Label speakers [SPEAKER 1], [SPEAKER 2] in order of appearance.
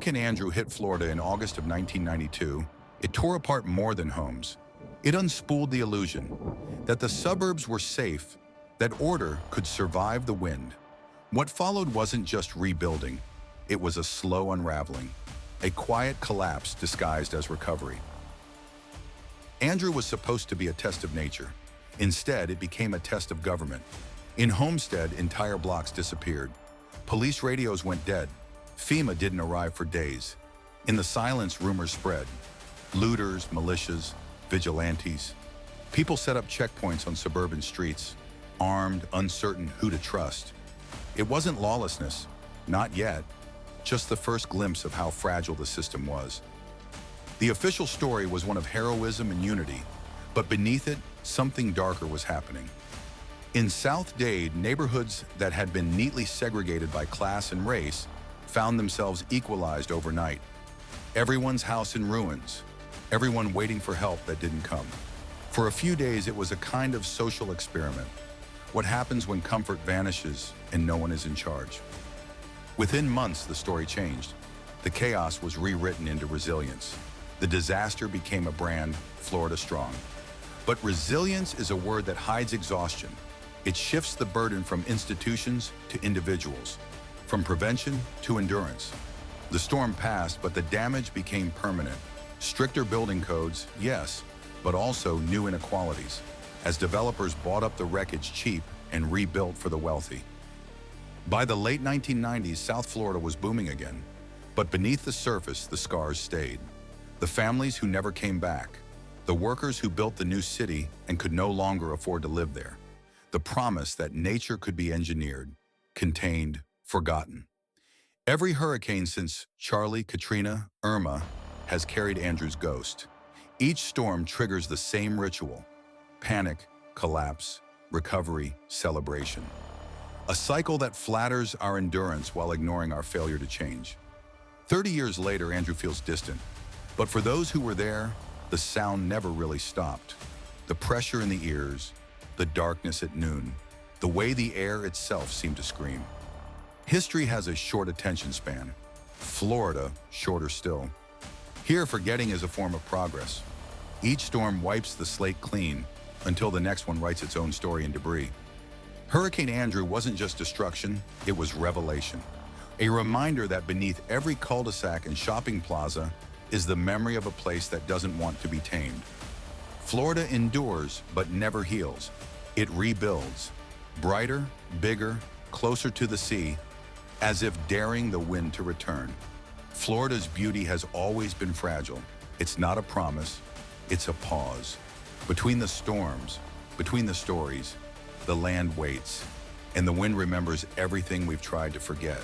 [SPEAKER 1] Hurricane Andrew hit Florida in August of 1992, it tore apart more than homes. It unspooled the illusion that the suburbs were safe, that order could survive the wind. What followed wasn't just rebuilding, it was a slow unraveling, a quiet collapse disguised as recovery. Andrew was supposed to be a test of nature. Instead, it became a test of government. In Homestead, entire blocks disappeared. Police radios went dead. FEMA didn't arrive for days. In the silence, rumors spread. Looters, militias, vigilantes. People set up checkpoints on suburban streets, armed, uncertain who to trust. It wasn't lawlessness, not yet, just the first glimpse of how fragile the system was. The official story was one of heroism and unity, but beneath it, something darker was happening. In South Dade, neighborhoods that had been neatly segregated by class and race found themselves equalized overnight. Everyone's house in ruins, everyone waiting for help that didn't come. For a few days, it was a kind of social experiment. What happens when comfort vanishes and no one is in charge? Within months, the story changed. The chaos was rewritten into resilience. The disaster became a brand, Florida Strong. But resilience is a word that hides exhaustion. It shifts the burden from institutions to individuals, from prevention to endurance. The storm passed, but the damage became permanent. Stricter building codes, yes, but also new inequalities, as developers bought up the wreckage cheap and rebuilt for the wealthy. By the late 1990s, South Florida was booming again, but beneath the surface, the scars stayed. The families who never came back, the workers who built the new city and could no longer afford to live there, the promise that nature could be engineered, contained, forgotten. Every hurricane since Charlie, Katrina, Irma has carried Andrew's ghost. Each storm triggers the same ritual: panic, collapse, recovery, celebration. A cycle that flatters our endurance while ignoring our failure to change. 30 years later, Andrew feels distant. But for those who were there, the sound never really stopped. The pressure in the ears, the darkness at noon, the way the air itself seemed to scream. History has a short attention span. Florida, shorter still. Here, forgetting is a form of progress. Each storm wipes the slate clean until the next one writes its own story in debris. Hurricane Andrew wasn't just destruction, it was revelation. A reminder that beneath every cul-de-sac and shopping plaza is the memory of a place that doesn't want to be tamed. Florida endures, but never heals. It rebuilds. Brighter, bigger, closer to the sea, as if daring the wind to return. Florida's beauty has always been fragile. It's not a promise, it's a pause. Between the storms, between the stories, the land waits, and the wind remembers everything we've tried to forget.